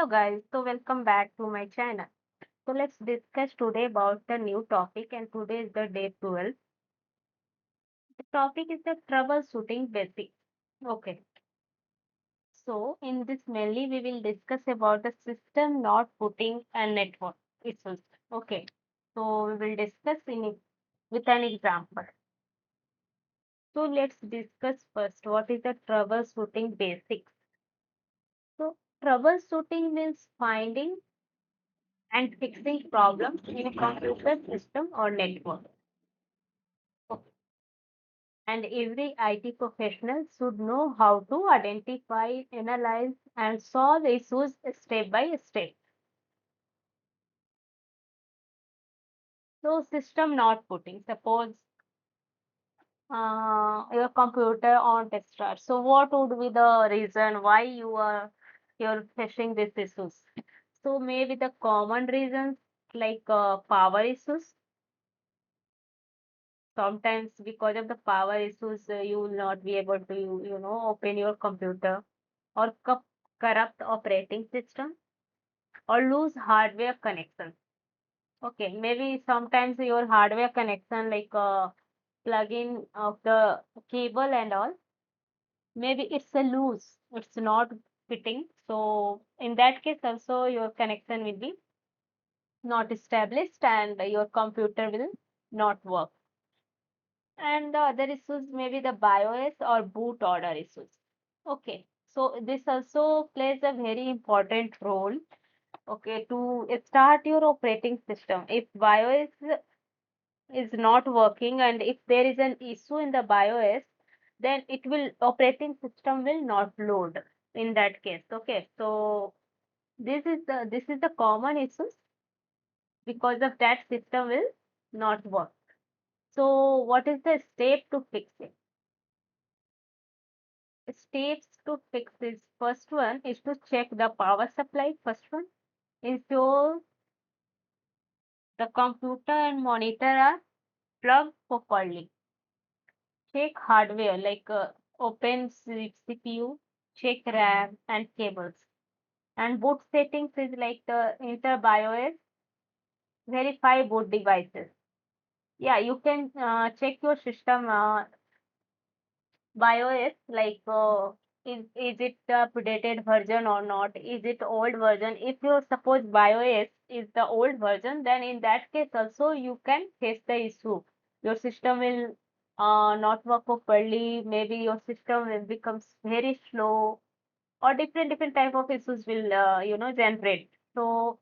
Hello guys, so welcome back to my channel. So let's discuss today about the new topic and today is the day 12. The topic is the troubleshooting basics. Okay, so in this mainly we will discuss about the system not putting a network issues. Okay, so we will discuss with an example. So let's discuss first what is the troubleshooting basics. So troubleshooting means finding and fixing problems in a computer system or network. And every IT professional should know how to identify, analyze, and solve issues step by step. So, system not putting. Suppose your computer on test start. So, what would be the reason why you're facing these issues? So, maybe the common reasons like power issues. Sometimes because of the power issues, you will not be able to open your computer or corrupt operating system or lose hardware connection. Okay, maybe sometimes your hardware connection like plug-in of the cable and all, maybe it's a loose, it's not fitting. So in that case also your connection will be not established and your computer will not work. And the other issues maybe the BIOS or boot order issues. Okay, so this also plays a very important role. Okay, to start your operating system, if BIOS is not working and if there is an issue in the BIOS, then it will operating system will not load in that case. Okay, so this is the common issues because of that system will not work. So what is the step to fix it? Steps to fix this. First one is to check the power supply. First one, ensure the computer and monitor are plugged properly. Check hardware like open CPU, check RAM and cables. And boot settings is like the enter BIOS, verify boot devices. Yeah, you can check your system BIOS like is it the updated version or not? Is it old version? If you suppose BIOS is the old version, then in that case also you can face the issue. Your system will not work properly. Maybe your system will becomes very slow, or different type of issues will generate. So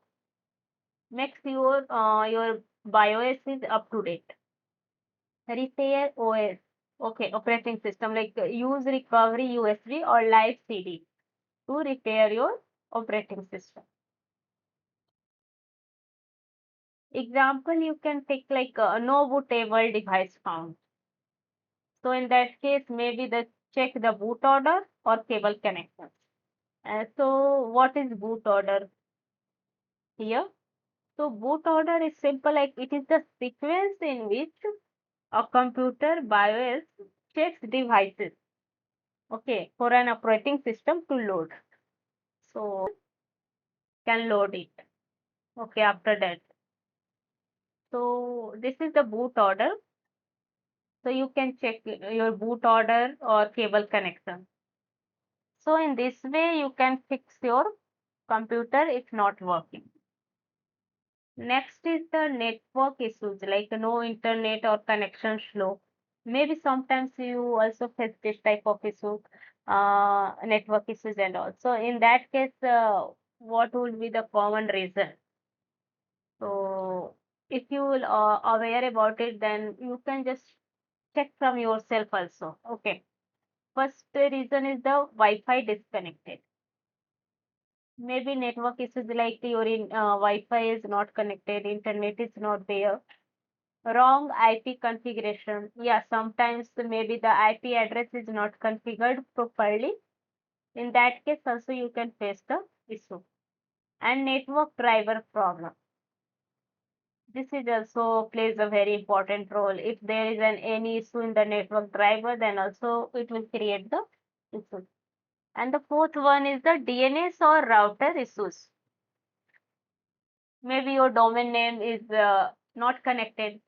make sure your BIOS is up to date. Repair OS. Okay, operating system like use recovery USB or live CD to repair your operating system. Example, you can take like no bootable device found. So in that case, maybe the check the boot order or cable connections. So what is boot order here? So boot order is simple like it is the sequence in which a computer BIOS checks devices. Okay, for an operating system to load. So can load it. Okay, after that. So this is the boot order. So you can check your boot order or cable connection. So in this way, you can fix your computer if not working. Next is the network issues like no internet or connection slow. Maybe sometimes you also face this type of issue, network issues and all. So in that case, what would be the common reason? So if you will aware about it, then you can just check from yourself also. Okay. First reason is the Wi-Fi disconnected. Maybe network issues like your Wi-Fi is not connected, internet is not there. Wrong IP configuration. Yeah, sometimes maybe the IP address is not configured properly. In that case, also you can face the issue. And network driver problem. This is also plays a very important role. If there is any issue in the network driver, then also it will create the issue. And the fourth one is the DNS or router issues. Maybe your domain name is not connected,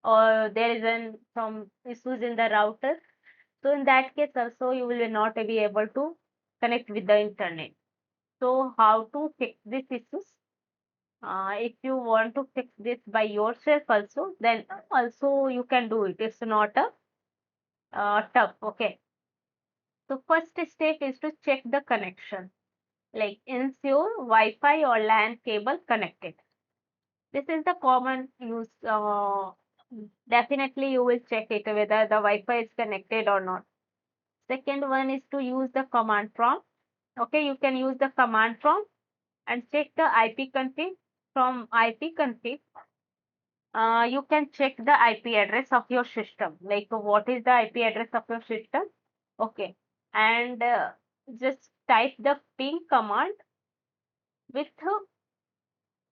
or there is some issues in the router. So in that case also you will not be able to connect with the internet. So how to fix these issues? If you want to fix this by yourself also, then also you can do it. It's not a tough. Okay. So first step is to check the connection. Like ensure Wi-Fi or LAN cable connected. This is the common use. Definitely you will check it whether the Wi-Fi is connected or not. Second one is to use the command prompt. Okay, you can use the command prompt and check the IP config. From IP config, you can check the IP address of your system. Like what is the IP address of your system? Okay, and just type the ping command with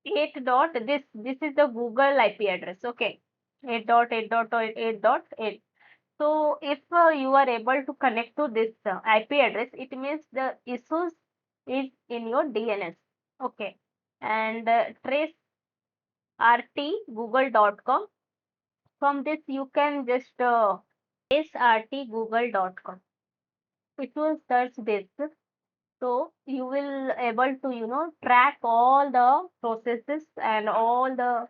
8 dot. This is the Google IP address. Okay, 8 dot 8 dot 8 dot 8. So if you are able to connect to this IP address, it means the issues is in your DNS. Okay, and trace rtgoogle.com. From this, you can just trace rtgoogle.com. It will search this. So you will able to track all the processes and all the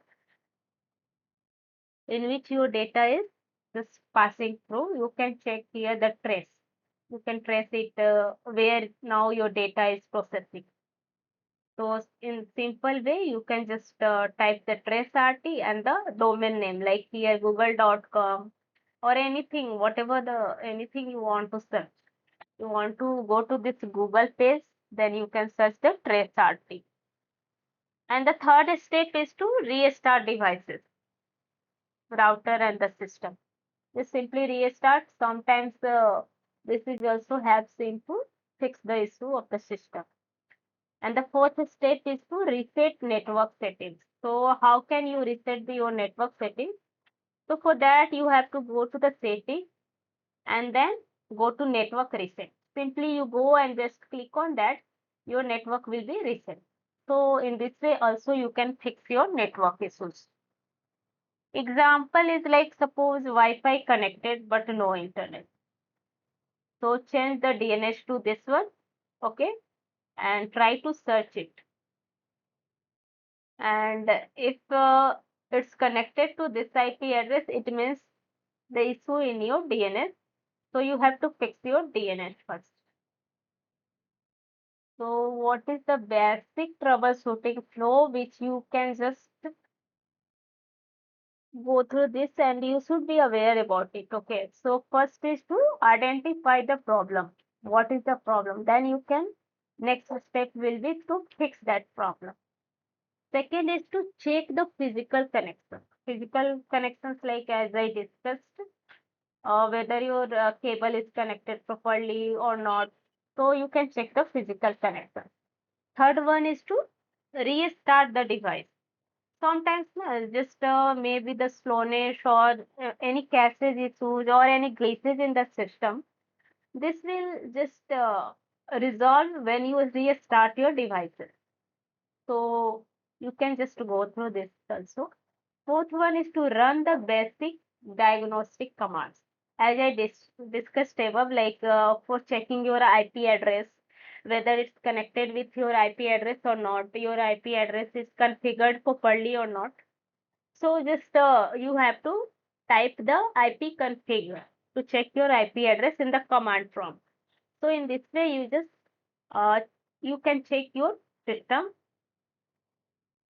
in which your data is just passing through. You can check here the trace. You can trace it where now your data is processing. So in simple way, you can just type the trace RT and the domain name like here google.com or anything, whatever the anything you want to search. You want to go to this Google page, then you can search the trace RT. And the third step is to restart devices, router and the system. Just simply restart. Sometimes this is also helps in to fix the issue of the system. And the fourth step is to reset network settings. So how can you reset your network settings? So for that you have to go to the setting and then go to network reset. Simply you go and just click on that. Your network will be reset. So in this way also you can fix your network issues. Example is like suppose Wi-Fi connected but no internet. So change the DNS to this one, okay, and try to search it. And if it's connected to this IP address, it means the issue in your DNS. So you have to fix your DNS first. So what is the basic troubleshooting flow which you can just go through this and you should be aware about it. Okay. So first is to identify the problem. What is the problem? Then you can next step will be to fix that problem. Second is to check the physical connection. Physical connections like as I discussed, whether your cable is connected properly or not. So you can check the physical connection. Third one is to restart the device. Sometimes just maybe the slowness or any cache issues or any glitches in the system. This will just resolve when you restart your devices. So you can just go through this also. Fourth one is to run the basic diagnostic commands. As I discussed above, like for checking your IP address, whether it's connected with your IP address or not, your IP address is configured properly or not. So just you have to type the IP config to check your IP address in the command prompt. So in this way, you just uh, you can check your system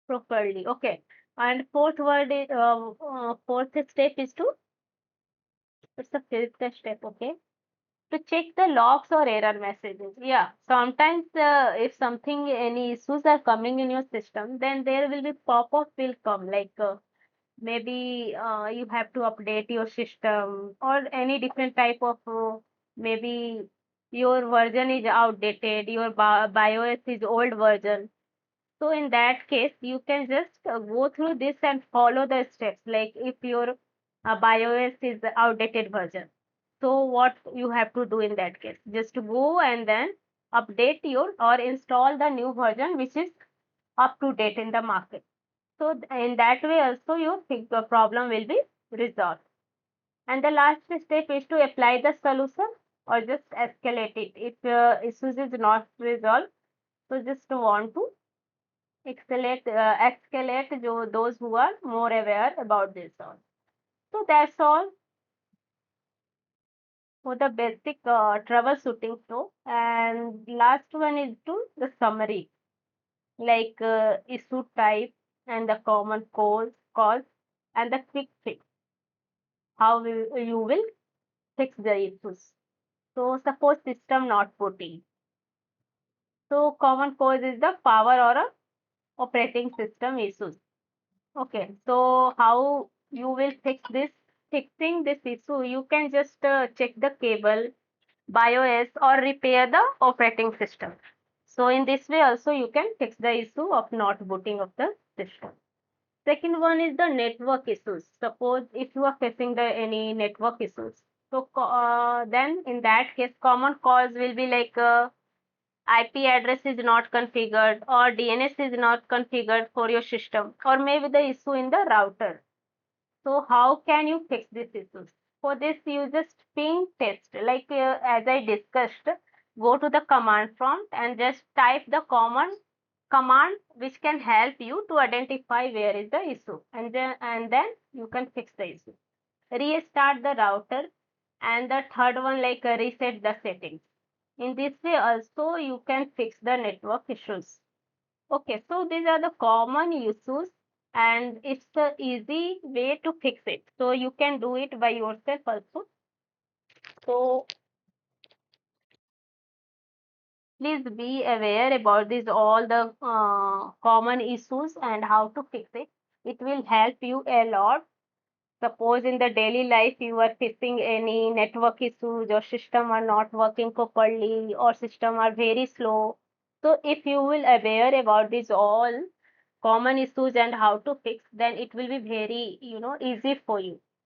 properly. Okay. And fourth step is to it's the fifth step. Okay, to check the logs or error messages. Yeah, sometimes if something any issues are coming in your system, then there will be pop-up will come like maybe you have to update your system or any different type of maybe your version is outdated, your BIOS is old version. So in that case, you can just go through this and follow the steps. Like if your BIOS is the outdated version, So what you have to do in that case? Just go and then update your or install the new version which is up to date in the market. So in that way also your problem will be resolved. And the last step is to apply the solution or just escalate it. If issues is not resolved, so just want to escalate those who are more aware about this all. So that's all for the basic troubleshooting flow. And last one is to the summary, like issue type and the common cause and the quick fix. How you will fix the issues. So suppose system not booting. So common cause is the power or a operating system issues. Okay, so how you will fix this? Fixing this issue, you can just check the cable, BIOS, or repair the operating system. So in this way also you can fix the issue of not booting of the system. Second one is the network issues. Suppose if you are facing the any network issues, so then in that case common cause will be like IP address is not configured or DNS is not configured for your system, or maybe the issue in the router. So how can you fix these issues? For this, you just ping test. Like as I discussed, go to the command prompt and just type the common command which can help you to identify where is the issue, and then you can fix the issue. Restart the router, and the third one like reset the settings. In this way also you can fix the network issues. Okay, so these are the common issues and it's the easy way to fix it. So you can do it by yourself also. So please be aware about these all the common issues and how to fix it. It will help you a lot. Suppose in the daily life you are facing any network issues or system are not working properly or system are very slow. So if you will aware about these all common issues and how to fix, then it will be very easy for you.